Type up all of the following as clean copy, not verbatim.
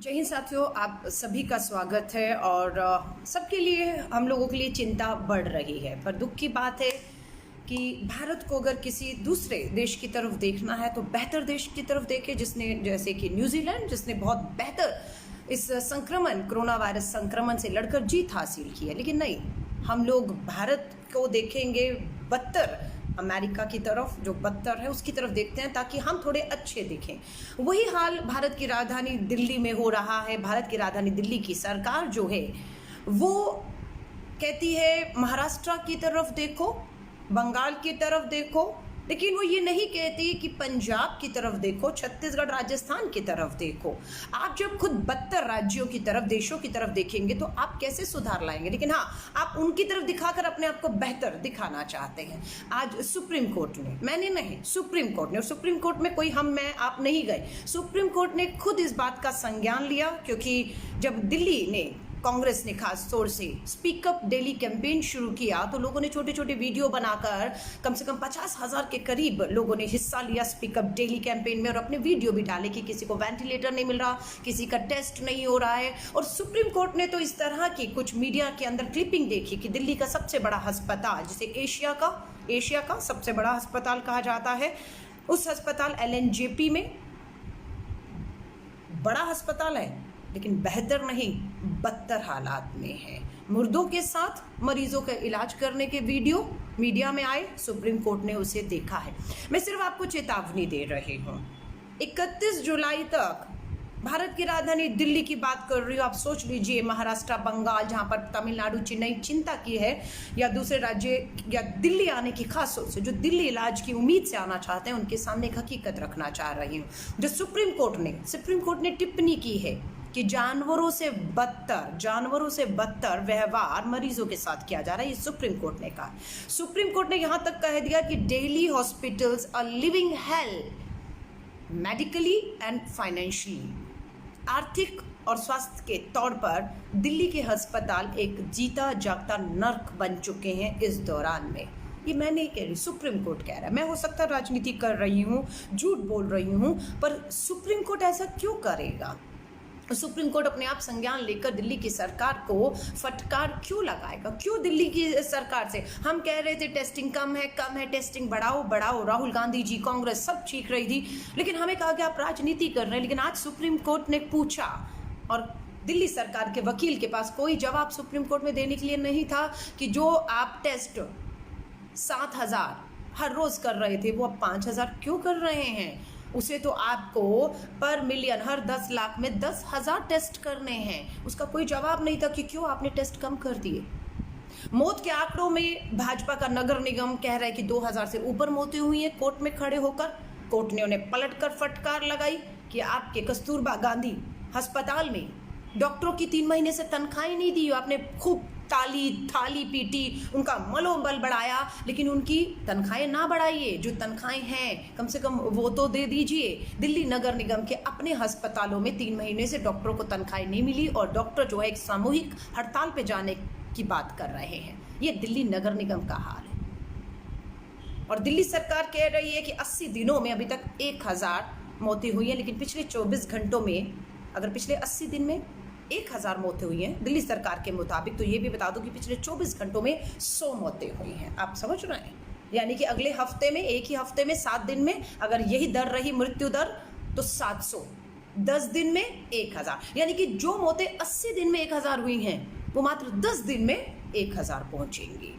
जय हिंद साथियों, आप सभी का स्वागत है। और सबके लिए, हम लोगों के लिए चिंता बढ़ रही है। पर दुख की बात है कि भारत को अगर किसी दूसरे देश की तरफ देखना है तो बेहतर देश की तरफ देखे, जिसने, जैसे कि न्यूजीलैंड, जिसने बहुत बेहतर इस संक्रमण, कोरोना वायरस संक्रमण से लड़कर जीत हासिल की है। लेकिन नहीं, हम लोग भारत को देखेंगे बदतर, अमेरिका की तरफ जो बदतर है उसकी तरफ देखते हैं ताकि हम थोड़े अच्छे दिखें। वही हाल भारत की राजधानी दिल्ली में हो रहा है। भारत की राजधानी दिल्ली की सरकार जो है वो कहती है महाराष्ट्र की तरफ देखो, बंगाल की तरफ देखो, लेकिन वो ये नहीं कहती कि पंजाब की तरफ देखो, छत्तीसगढ़, राजस्थान की तरफ देखो। आप जब खुद बदतर राज्यों की तरफ, देशों की तरफ देखेंगे तो आप कैसे सुधार लाएंगे। लेकिन हाँ, आप उनकी तरफ दिखाकर अपने आप को बेहतर दिखाना चाहते हैं। आज सुप्रीम कोर्ट ने, मैंने नहीं, सुप्रीम कोर्ट ने, और सुप्रीम कोर्ट में कोई हम, मैं, आप नहीं गए, सुप्रीम कोर्ट ने खुद इस बात का संज्ञान लिया। क्योंकि जब दिल्ली ने, कांग्रेस ने खास तौर से स्पीकअप दिल्ली कैंपेन शुरू किया तो लोगों ने छोटे छोटे वीडियो बनाकर, कम से कम 50,000 के करीब लोगों ने हिस्सा लिया स्पीकअप दिल्ली कैंपेन में, और अपने वीडियो भी डाले कि किसी को वेंटिलेटर नहीं मिल रहा, किसी का टेस्ट नहीं हो रहा है। और सुप्रीम कोर्ट ने तो इस तरह की कुछ मीडिया के अंदर क्लिपिंग देखी कि दिल्ली का सबसे बड़ा अस्पताल, जिसे एशिया का सबसे बड़ा अस्पताल कहा जाता है, उस अस्पताल LNJP में, बड़ा अस्पताल है लेकिन बेहतर नहीं, बदतर हालात में है। मुर्दों के साथ मरीजों का इलाज करने के वीडियो मीडिया में आए, सुप्रीम कोर्ट ने उसे देखा है। मैं सिर्फ आपको चेतावनी दे रही हूँ, 31 जुलाई तक भारत की राजधानी दिल्ली की बात कर रही हूँ। आप सोच लीजिए, महाराष्ट्र, बंगाल, जहाँ पर तमिलनाडु, चेन्नई चिंता की है, या दूसरे राज्य, या दिल्ली आने की, खास तौर से जो दिल्ली इलाज की उम्मीद से आना चाहते हैं, उनके सामने एक हकीकत रखना चाह रही हूँ। जो सुप्रीम कोर्ट ने टिप्पणी की है कि जानवरों से बदतर व्यवहार मरीजों के साथ किया जा रहा है, ये सुप्रीम कोर्ट ने कहा। सुप्रीम कोर्ट ने यहां तक कह दिया कि Delhi hospitals are living hell medically and financially. आर्थिक और स्वास्थ्य के तौर पर दिल्ली के अस्पताल एक जीता जागता नर्क बन चुके हैं इस दौरान में। ये मैं नहीं कह रही, सुप्रीम कोर्ट कह रहा है। मैं हो सकता है राजनीति कर रही हूँ, झूठ बोल रही हूँ, पर सुप्रीम कोर्ट ऐसा क्यों करेगा? सुप्रीम कोर्ट अपने आप संज्ञान लेकर दिल्ली की सरकार को फटकार क्यों लगाएगा? क्यों दिल्ली की सरकार से? हम कह रहे थे टेस्टिंग कम है, टेस्टिंग बढ़ाओ, राहुल गांधी जी, कांग्रेस सब चीख रही थी, लेकिन हमें कहा कि आप राजनीति कर रहे हैं। लेकिन आज सुप्रीम कोर्ट ने पूछा और दिल्ली सरकार के वकील के पास कोई जवाब सुप्रीम कोर्ट में देने के लिए नहीं था कि जो आप टेस्ट 7,000 हर रोज कर रहे थे वो अब 5,000 क्यों कर रहे हैं? उसे तो आपको पर मिलियन, हर 10 लाख में 10,000 टेस्ट करने हैं। उसका कोई जवाब नहीं था कि क्यों आपने टेस्ट कम कर दिए। मौत के आंकड़ों में भाजपा का नगर निगम कह रहा है कि 2,000 से ऊपर मौतें हुई हैं। कोर्ट में खड़े होकर कोर्ट ने उन्हें पलटकर फटकार लगाई कि आपके कस्तूरबा गांधी अस्पताल में डॉक्टरों की 3 महीने से तनख्वाहें नहीं दी, आपने खूब थाली पीटी, उनका मनोबल बढ़ाया, लेकिन उनकी तनख्वाहें ना बढ़ाइए। जो तनख्वाहें हैं कम से कम वो तो दे दीजिए। दिल्ली नगर निगम के अपने अस्पतालों में 3 महीने से डॉक्टरों को तनख्वाहें नहीं मिली और डॉक्टर जो है एक सामूहिक हड़ताल पे जाने की बात कर रहे हैं। ये दिल्ली नगर निगम का हाल है। और दिल्ली सरकार कह रही है कि 80 दिनों में अभी तक 1,000 मौतें हुई हैं, लेकिन पिछले 24 घंटों में, अगर पिछले 80 दिन में 1,000 मौतें हुई हैं दिल्ली सरकार के मुताबिक, तो ये भी बता दो कि पिछले 24 घंटों में 100 मौतें हुई हैं। आप समझ रहे हैं? यानी कि अगले हफ्ते में, एक ही हफ्ते में 7 दिन में अगर यही दर रही मृत्यु दर, तो 700, 10 दिन में 1,000, यानी कि जो मौतें 80 दिन में 1,000 हुई हैं वो मात्र 10 दिन में 1,000 पहुंचेंगी।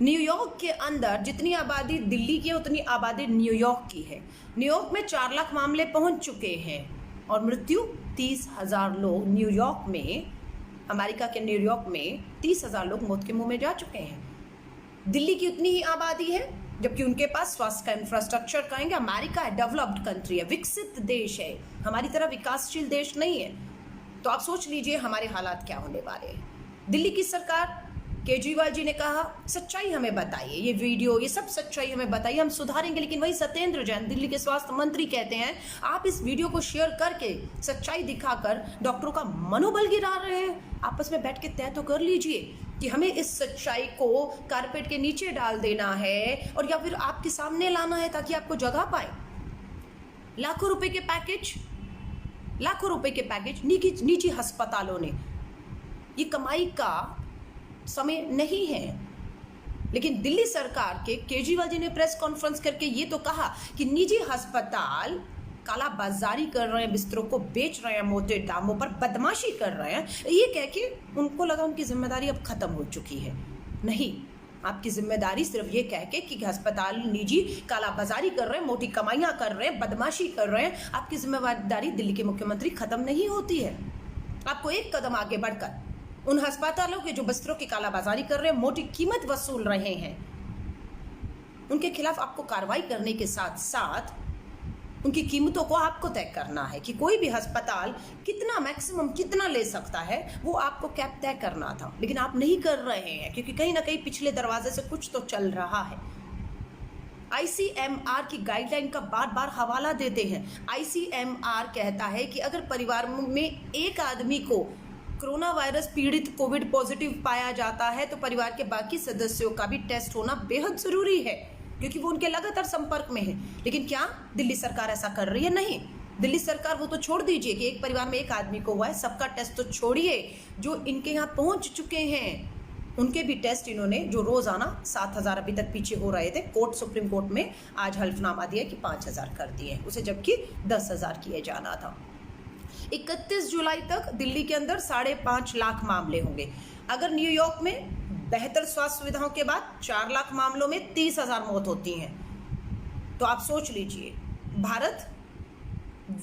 न्यूयॉर्क के अंदर जितनी आबादी दिल्ली की है उतनी आबादी न्यूयॉर्क की है। न्यूयॉर्क में 4 लाख मामले पहुंच चुके हैं और मृत्यु 30,000 लोग न्यूयॉर्क में, अमेरिका के न्यूयॉर्क में 30,000 लोग मौत के मुंह में जा चुके हैं। दिल्ली की उतनी ही आबादी है, जबकि उनके पास स्वास्थ्य का इंफ्रास्ट्रक्चर, कहेंगे अमेरिका है, डेवलप्ड कंट्री है, विकसित देश है, हमारी तरह विकासशील देश नहीं है। तो आप सोच लीजिए हमारे हालात क्या होने वाले हैं। दिल्ली की सरकार, केजरीवाल जी ने कहा सच्चाई हमें बताइए, ये वीडियो, ये सब सच्चाई हमें बताइए, हम सुधारेंगे। लेकिन वही सत्येंद्र जैन, दिल्ली के स्वास्थ्य मंत्री, कहते हैं आप इस वीडियो को शेयर करके, सच्चाई दिखाकर डॉक्टरों का मनोबल गिरा रहे हैं। आपस में बैठ के तय तो कर लीजिए कि हमें इस सच्चाई को कारपेट के नीचे डाल देना है और या फिर आपके सामने लाना है ताकि आपको जगह पाए। लाखों रुपए के पैकेज लाखों रुपए के पैकेज निजी अस्पतालों ने। ये कमाई का समय नहीं है। लेकिन दिल्ली सरकार के केजरीवाल जी ने प्रेस कॉन्फ्रेंस करके ये तो कहा कि निजी अस्पताल कालाबाजारी कर रहे हैं, बिस्तरों को बेच रहे हैं मोटे दामों पर, बदमाशी कर रहे हैं। ये कह के उनको लगा उनकी जिम्मेदारी अब खत्म हो चुकी है। नहीं, आपकी जिम्मेदारी सिर्फ ये कह के कि अस्पताल निजी कालाबाजारी कर रहे हैं, मोटी कमाइयां कर रहे हैं, बदमाशी कर रहे हैं, आपकी जिम्मेदारी दिल्ली के मुख्यमंत्री खत्म नहीं होती है। आपको एक कदम आगे बढ़कर उन अस्पतालों के जो बिस्तरों की कालाबाजारी कर रहे हैं, मोटी कीमत वसूल रहे हैं, उनके खिलाफ आपको कार्रवाई करने के साथ साथ उनकी कीमतों को आपको तय करना है कि कोई भी अस्पताल कितना मैक्सिमम कितना ले सकता है, वो आपको कैप तय करना था। लेकिन आप नहीं कर रहे हैं क्योंकि कहीं ना कहीं पिछले दरवाजे से कुछ तो चल रहा है। ICMR की गाइडलाइन का बार बार हवाला देते हैं। ICMR कहता है कि अगर परिवार में एक आदमी को कोरोना वायरस पीड़ित कोविड पॉजिटिव पाया जाता है तो परिवार के बाकी सदस्यों का भी टेस्ट होना बेहद जरूरी है, क्योंकि वो उनके लगातार संपर्क में है। लेकिन क्या दिल्ली सरकार ऐसा कर रही है? नहीं। दिल्ली सरकार वो तो छोड़ दीजिए कि एक परिवार में एक आदमी को हुआ है, सबका टेस्ट तो छोड़िए, जो इनके यहाँ पहुंच चुके हैं उनके भी टेस्ट इन्होंने, जो रोजाना 7,000 अभी तक पीछे हो रहे थे, सुप्रीम कोर्ट में आज हल्फनामा दिया कि 5,000 कर दिए, उसे जबकि 10,000 किए जाना था। 31 जुलाई तक दिल्ली के अंदर 5.5 लाख मामले होंगे। अगर न्यूयॉर्क में बेहतर स्वास्थ्य सुविधाओं के बाद 4 लाख मामलों में 30,000 मौत होती हैं, तो आप सोच लीजिए, भारत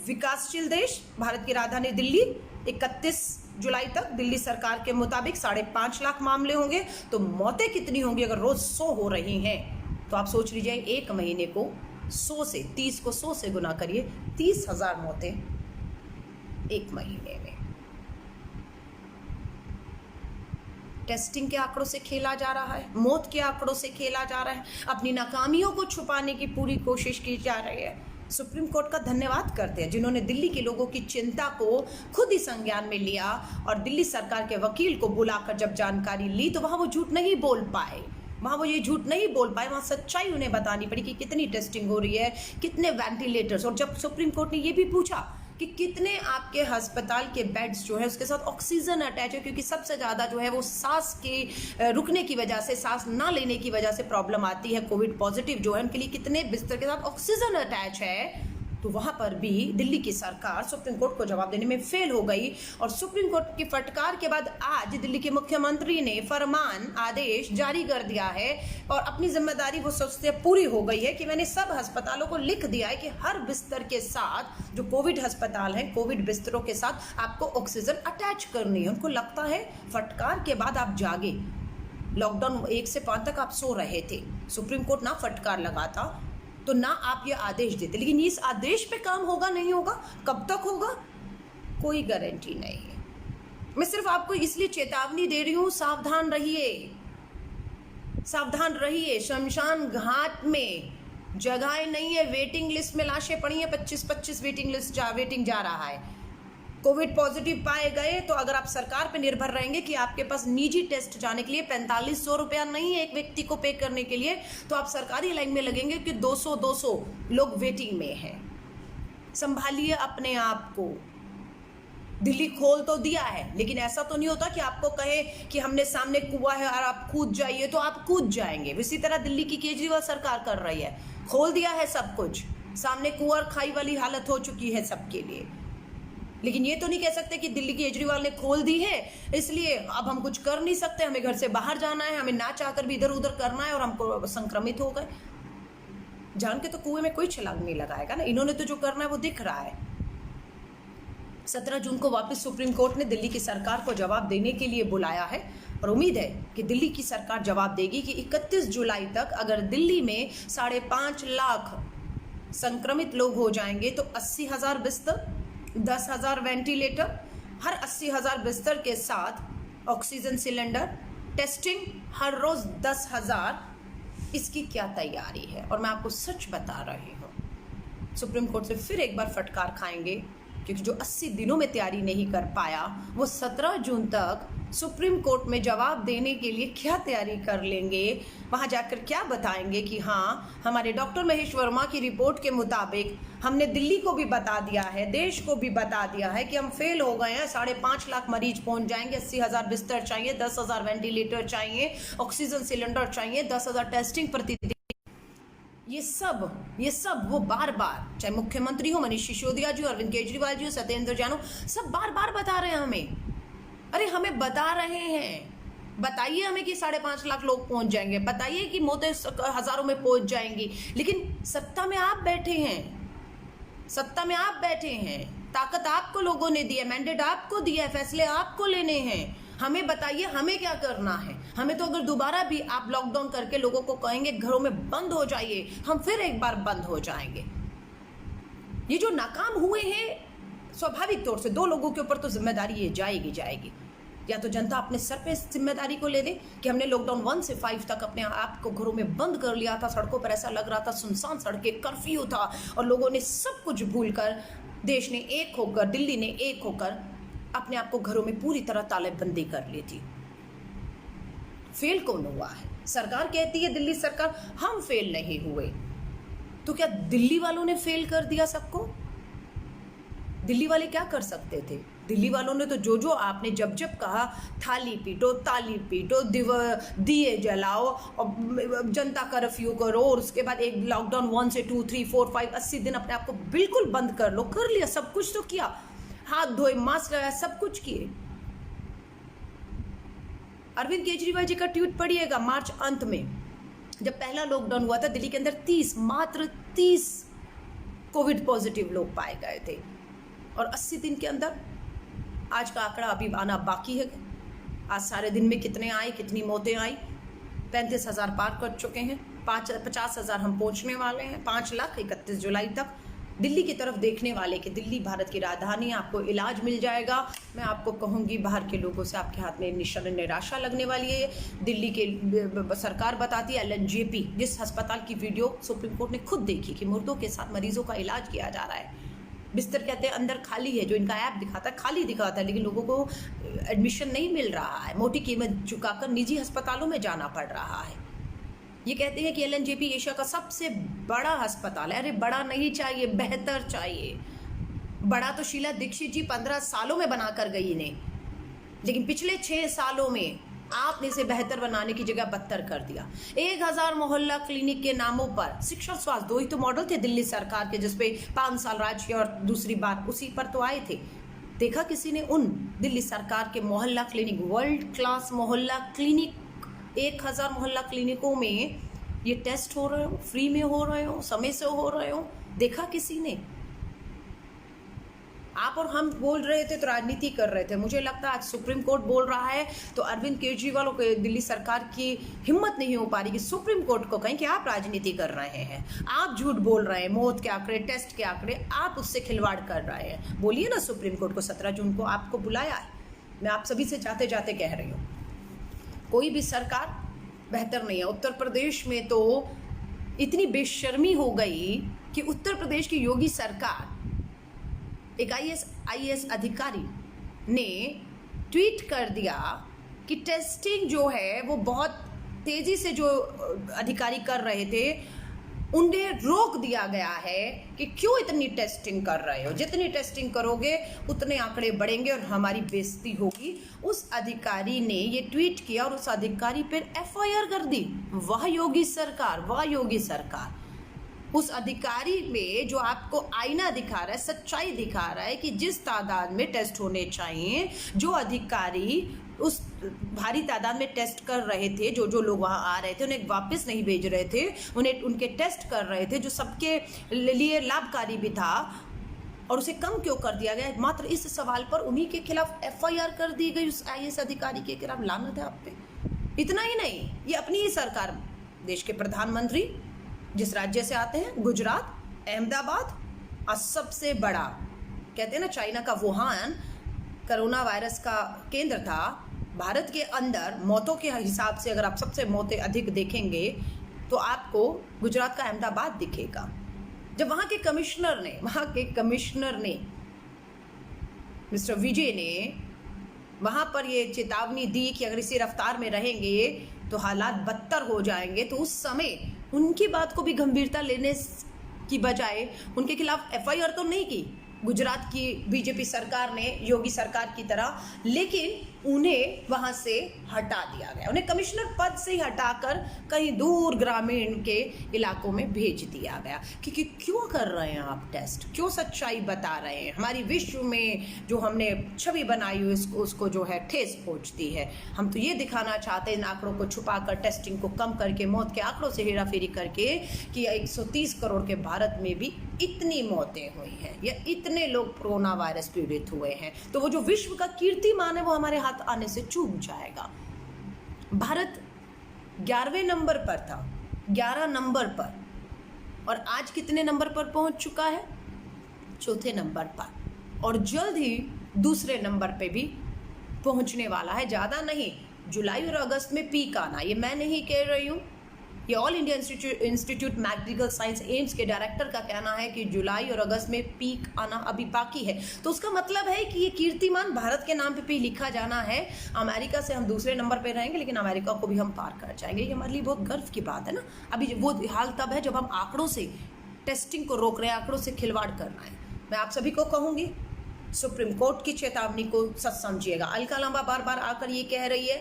विकासशील देश, भारत की राजधानी दिल्ली, 31 जुलाई तक दिल्ली सरकार के मुताबिक 5.5 लाख मामले होंगे, तो मौतें कितनी होंगी? अगर रोज 100 हो रही हैं तो आप सोच लीजिए, एक महीने को 100 से 30 को 100 से गुना करिए, 30,000 मौतें एक महीने में। टेस्टिंग के आंकड़ों से खेला जा रहा है, मौत के आंकड़ों से खेला जा रहा है, अपनी नाकामियों को छुपाने की पूरी कोशिश की जा रही है। सुप्रीम कोर्ट का धन्यवाद करते हैं जिन्होंने दिल्ली के लोगों की चिंता को खुद ही संज्ञान में लिया और दिल्ली सरकार के वकील को बुलाकर जब जानकारी ली तो वहां वो झूठ नहीं बोल पाए, वहां वो ये झूठ नहीं बोल पाए, वहां सच्चाई उन्हें बतानी पड़ी कि कितनी टेस्टिंग हो रही है, कितने वेंटिलेटर्स। और जब सुप्रीम कोर्ट ने ये भी पूछा कि कितने आपके अस्पताल के बेड्स जो है उसके साथ ऑक्सीजन अटैच है, क्योंकि सबसे ज़्यादा जो है वो सांस के रुकने की वजह से, सांस ना लेने की वजह से प्रॉब्लम आती है, कोविड पॉजिटिव जो है उनके लिए कितने बिस्तर के साथ ऑक्सीजन अटैच है, तो वहां पर भी दिल्ली की सरकार सुप्रीम कोर्ट को जवाब देने में फेल हो गई। और सुप्रीम कोर्ट की फटकार के बाद आज दिल्ली के मुख्यमंत्री ने फरमान आदेश जारी कर दिया है और अपनी जिम्मेदारी वो सोचते पूरी हो गई है कि मैंने सब अस्पतालों को लिख दिया है कि हर बिस्तर के साथ, जो कोविड अस्पताल है, कोविड बिस्तरों के साथ आपको ऑक्सीजन अटैच करनी है। उनको लगता है फटकार के बाद आप जागे, लॉकडाउन 1 से 5 तक आप सो रहे थे, सुप्रीम कोर्ट ना फटकार लगाता तो ना आप ये आदेश देते। लेकिन इस आदेश पे काम होगा नहीं होगा, कब तक होगा, कोई गारंटी नहीं है। मैं सिर्फ आपको इसलिए चेतावनी दे रही हूं, सावधान रहिए, सावधान रहिए। शमशान घाट में जगह नहीं है, वेटिंग लिस्ट में लाशें पड़ी हैं, 25-25 वेटिंग जा रहा है। कोविड पॉजिटिव पाए गए तो अगर आप सरकार पे निर्भर रहेंगे कि आपके पास निजी टेस्ट जाने के लिए 4500 रुपया नहीं है एक व्यक्ति को पे करने के लिए, तो आप सरकारी लाइन में लगेंगे कि 200 लोग वेटिंग में हैं। संभालिए अपने आप को। दिल्ली खोल तो दिया है, लेकिन ऐसा तो नहीं होता कि आपको कहे कि हमने सामने कुआं है और आप कूद जाइए तो आप कूद जाएंगे। इसी तरह दिल्ली की केजरीवाल सरकार कर रही है, खोल दिया है सब कुछ, सामने कुआं और खाई वाली हालत हो चुकी है सबके लिए। लेकिन ये तो नहीं कह सकते कि दिल्ली केजरीवाल ने खोल दी है इसलिए अब हम कुछ कर नहीं सकते, हमें घर से बाहर जाना है, हमें ना चाहकर भी इधर उधर करना है और हमको संक्रमित हो गए। जान के तो कुएं में कोई छलांग नहीं लगाएगा ना, इन्होंने तो जो करना है वो दिख रहा है। 17 जून को वापस सुप्रीम कोर्ट ने दिल्ली की सरकार को जवाब देने के लिए बुलाया है और उम्मीद है कि दिल्ली की सरकार जवाब देगी कि 31 जुलाई तक अगर दिल्ली में 5.5 लाख संक्रमित लोग हो जाएंगे तो 80,000 बिस्तर, 10,000 वेंटिलेटर, हर 80,000 बिस्तर के साथ ऑक्सीजन सिलेंडर, टेस्टिंग हर रोज 10,000, इसकी क्या तैयारी है। और मैं आपको सच बता रही हूँ, सुप्रीम कोर्ट से फिर एक बार फटकार खाएंगे क्योंकि जो 80 दिनों में तैयारी नहीं कर पाया वो 17 जून तक सुप्रीम कोर्ट में जवाब देने के लिए क्या तैयारी कर लेंगे, वहां जाकर क्या बताएंगे कि हाँ हमारे डॉक्टर महेश वर्मा की रिपोर्ट के मुताबिक हमने दिल्ली को भी बता दिया है, देश को भी बता दिया है कि हम फेल हो गए हैं, 5.5 लाख मरीज पहुंच जाएंगे, 80,000 बिस्तर चाहिए, 10,000 वेंटिलेटर चाहिए, ऑक्सीजन सिलेंडर चाहिए, 10,000 टेस्टिंग प्रतिदिन। ये सब वो बार बार, चाहे मुख्यमंत्री हो मनीष सिसोदिया जी, अरविंद केजरीवाल जी, सत्येंद्र जैन, सब बार बार बता रहे हैं हमें। अरे हमें बता रहे हैं, बताइए हमें कि 5.5 लाख लोग पहुंच जाएंगे, बताइए कि मौतें हजारों में पहुंच जाएंगी, लेकिन सत्ता में आप बैठे हैं, ताकत आपको लोगों ने दी है, मैंडेट आपको दिया है, फैसले आपको लेने हैं। हमें बताइए हमें क्या करना है। हमें तो अगर दोबारा भी आप लॉकडाउन करके लोगों को कहेंगे घरों में बंद हो जाइए, हम फिर एक बार बंद हो जाएंगे। ये जो नाकाम हुए हैं, स्वाभाविक तौर से 2 लोगों के ऊपर तो जिम्मेदारी ये जाएगी। या तो जनता अपने सर पे जिम्मेदारी को ले ले कि हमने लॉकडाउन 1 से 5 तक अपने आप को घरों में बंद कर लिया था, सड़कों पर ऐसा लग रहा था सुनसान सड़कें, कर्फ्यू था, और लोगों ने सब कुछ भूलकर, देश ने एक होकर, दिल्ली ने एक होकर अपने आप को घरों में पूरी तरह तालेबंदी कर ली थी। फेल कौन हुआ है? सरकार कहती है, दिल्ली सरकार, हम फेल नहीं हुए। तो क्या दिल्ली वालों ने फेल कर दिया सबको? दिल्ली वाले क्या कर सकते थे? दिल्ली वालों ने तो जो आपने जब कहा, थाली पीटो, ताली पीटो, दिए जलाओ और जनता कर्फ्यू करो, और उसके बाद एक लॉकडाउन 1 से 2, 3, 4, 5, 80 दिन अपने आप को बिल्कुल बंद कर लो, कर लिया, सब कुछ तो किया, हाथ धोए, मास्क लगाया, सब कुछ किए। अरविंद केजरीवाल जी का ट्वीट पढ़िएगा, मार्च अंत में जब पहला लॉकडाउन हुआ था, दिल्ली के अंदर मात्र 30 कोविड पॉजिटिव लोग पाए गए थे, और 80 दिन के अंदर, आज का आंकड़ा अभी आना बाकी है, आज सारे दिन में कितने आए, कितनी मौतें आई, 35,000 पार कर चुके हैं, 50,000 हम पहुंचने वाले हैं, 5 लाख 31 जुलाई तक। दिल्ली की तरफ देखने वाले कि दिल्ली भारत की राजधानी, आपको इलाज मिल जाएगा। मैं आपको कहूँगी, बाहर के लोगों से आपके हाथ में निराशा लगने वाली है। दिल्ली के सरकार बताती है, LNJP, जिस अस्पताल की वीडियो सुप्रीम कोर्ट ने खुद देखी कि मुर्दों के साथ मरीजों का इलाज किया जा रहा है, बिस्तर कहते हैं अंदर खाली है, जो इनका ऐप दिखाता है खाली दिखाता है, लेकिन लोगों को एडमिशन नहीं मिल रहा है, मोटी कीमत चुकाकर निजी अस्पतालों में जाना पड़ रहा है। ये कहते हैं कि LNJP एशिया का सबसे बड़ा अस्पताल है। अरे बड़ा नहीं चाहिए, बेहतर चाहिए। बड़ा तो शीला दीक्षित जी 15 सालों में बना कर गई इन्हें, लेकिन पिछले 6 सालों में आपने इसे बेहतर बनाने की जगह बदतर कर दिया। 1000 मोहल्ला क्लिनिक के नामों पर शिक्षा स्वास्थ्य, 2 ही तो मॉडल थे दिल्ली सरकार के, जिसपे 5 साल राज किया, और दूसरी बार उसी पर तो आए थे। देखा किसी ने उन दिल्ली सरकार के मोहल्ला क्लिनिक, वर्ल्ड क्लास मोहल्ला क्लिनिक, 1000 मोहल्ला क्लिनिकों में ये टेस्ट हो रहे हो, फ्री में हो रहे हो, समय से हो रहे हो, देखा किसी ने? आप और हम बोल रहे थे तो राजनीति कर रहे थे। मुझे लगता है आज सुप्रीम कोर्ट बोल रहा है तो अरविंद केजरीवाल को, दिल्ली सरकार की हिम्मत नहीं हो पा रही कि सुप्रीम कोर्ट को कहें कि आप राजनीति कर रहे हैं, आप झूठ बोल रहे हैं, मौत के आंकड़े, टेस्ट के आंकड़े, आप उससे खिलवाड़ कर रहे हैं। बोलिए ना सुप्रीम कोर्ट को, 17 जून को आपको बुलाया है। मैं आप सभी से जाते जाते कह रही हूँ, कोई भी सरकार बेहतर नहीं है। उत्तर प्रदेश में तो इतनी बेशर्मी हो गई कि उत्तर प्रदेश की योगी सरकार, एक IAS अधिकारी ने ट्वीट कर दिया कि टेस्टिंग जो है वो बहुत तेज़ी से जो अधिकारी कर रहे थे उन्हें रोक दिया गया है कि क्यों इतनी टेस्टिंग कर रहे हो, जितनी टेस्टिंग करोगे उतने आंकड़े बढ़ेंगे और हमारी बेइज्जती होगी। उस अधिकारी ने ये ट्वीट किया और उस अधिकारी पर FIR कर दी। वाह योगी सरकार, वाह योगी सरकार। उस अधिकारी में जो आपको आईना दिखा रहा है, सच्चाई दिखा रहा है कि जिस तादाद में टेस्ट होने चाहिए, जो अधिकारी उस भारी तादाद में टेस्ट कर रहे थे, जो लोग वहाँ आ रहे थे उन्हें वापस नहीं भेज रहे थे, उन्हें उनके टेस्ट कर रहे थे, जो सबके लिए लाभकारी भी था, और उसे कम क्यों कर दिया गया? मात्र इस सवाल पर उन्हीं के खिलाफ FIR कर दी गई, उस IAS अधिकारी के खिलाफ। लानत है आप पे। इतना ही नहीं, ये अपनी ही सरकार, देश के प्रधानमंत्री जिस राज्य से आते हैं, गुजरात, अहमदाबाद, और सबसे बड़ा कहते हैं ना चाइना का वुहान कोरोना वायरस का केंद्र था। भारत के अंदर मौतों के हिसाब से अगर आप सबसे मौतें अधिक देखेंगे तो आपको गुजरात का अहमदाबाद दिखेगा। जब वहाँ के कमिश्नर ने मिस्टर विजय ने वहाँ पर ये चेतावनी दी कि अगर इसी रफ्तार में रहेंगे तो हालात बदतर हो जाएंगे, तो उस समय उनकी बात को भी गंभीरता लेने की बजाय उनके खिलाफ एफआईआर तो नहीं की गुजरात की बीजेपी सरकार ने, योगी सरकार की तरह, लेकिन उन्हें वहां से हटा दिया गया। उन्हें कमिश्नर पद से ही हटाकर कहीं दूर ग्रामीण के इलाकों में भेज दिया गया। क्योंकि क्यों कर रहे हैं आप टेस्ट, क्यों सच्चाई बता रहे हैं? हमारी विश्व में जो हमने छवि बनाई हुई उसको जो है ठेस पहुंचती है। हम तो ये दिखाना चाहते हैं इन आंकड़ों को छुपाकर, टेस्टिंग को कम करके, मौत के आंकड़ों से हेराफेरी करके कि 130 करोड़ के भारत में भी इतनी मौतें हुई हैं या इतने लोग कोरोना वायरस पीड़ित हुए हैं, तो वो जो विश्व का कीर्तिमान है वो हमारे हाथ आने से चूक जाएगा। भारत 11वें नंबर पर था, 11 नंबर पर, और आज कितने नंबर पर पहुंच चुका है? चौथे नंबर पर, और जल्द ही दूसरे नंबर पे भी पहुंचने वाला है। ज़्यादा नहीं, जुलाई और अगस्त में पीक आना, ये मैं नहीं कह रही हूँ, ये all India institute medical science AIIMS के डायरेक्टर का कहना है कि जुलाई और अगस्त में पीक आना अभी बाकी है। तो उसका मतलब है कि ये कीर्तिमान भारत के नाम पे लिखा जाना है। अमेरिका से हम दूसरे नंबर पे रहेंगे, लेकिन अमेरिका को भी हम पार कर जाएंगे। ये हमारे लिए बहुत गर्व की बात है ना। अभी वो हाल तब है जब हम आंकड़ों से टेस्टिंग को रोक रहे हैं, आंकड़ों से खिलवाड़ करना है। मैं आप सभी को कहूँगी, सुप्रीम कोर्ट की चेतावनी को सच समझिएगा। अलका लांबा बार बार आकर ये कह रही है,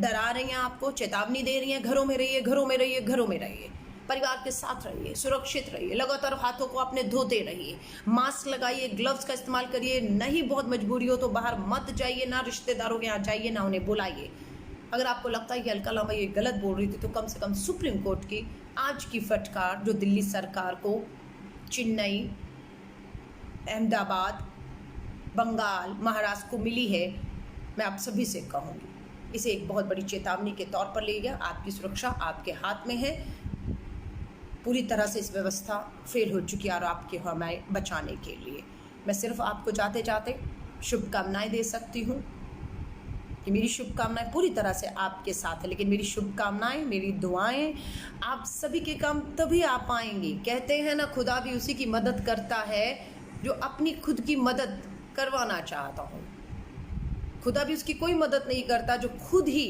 डरा रही हैं आपको, चेतावनी दे रही हैं, घरों में रहिए, घरों में रहिए, घरों में रहिए, परिवार के साथ रहिए, सुरक्षित रहिए, लगातार हाथों को अपने धोते रहिए, मास्क लगाइए, ग्लव्स का इस्तेमाल करिए, नहीं बहुत मजबूरी हो तो बाहर मत जाइए, ना रिश्तेदारों के यहाँ जाइए, ना उन्हें बुलाइए। अगर आपको लगता है कि अलका लांबा ये गलत बोल रही थी, तो कम से कम सुप्रीम कोर्ट की आज की फटकार जो दिल्ली सरकार को, चेन्नई, अहमदाबाद, बंगाल, महाराष्ट्र को मिली है, मैं आप सभी से कहूँगी, इसे एक बहुत बड़ी चेतावनी के तौर पर लीजिए। आपकी सुरक्षा आपके हाथ में है। पूरी तरह से इस व्यवस्था फेल हो चुकी है और आपके हमें बचाने के लिए मैं सिर्फ आपको जाते जाते शुभकामनाएं दे सकती हूँ कि मेरी शुभकामनाएं पूरी तरह से आपके साथ है, लेकिन मेरी शुभकामनाएं, मेरी दुआएं आप सभी के काम तभी आ पाएंगी। कहते हैं ना, खुदा भी उसी की मदद करता है जो अपनी खुद की मदद करवाना चाहता हूँ। खुदा भी उसकी कोई मदद नहीं करता जो खुद ही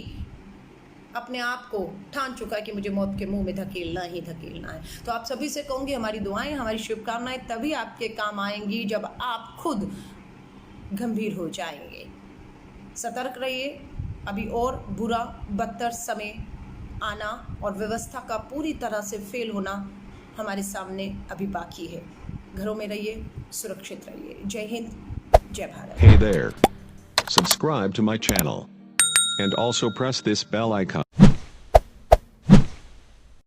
अपने आप को ठान चुका है कि मुझे मौत के मुंह में धकेलना ही धकेलना है। तो आप सभी से कहूँगी, हमारी दुआएं, हमारी शुभकामनाएं तभी आपके काम आएंगी जब आप खुद गंभीर हो जाएंगे। सतर्क रहिए, अभी और बुरा बदतर समय आना और व्यवस्था का पूरी तरह से फेल होना हमारे सामने अभी बाकी है। घरों में रहिए, सुरक्षित रहिए। जय हिंद, जय Bharat. Hey there. Subscribe to my channel. And also press this bell icon.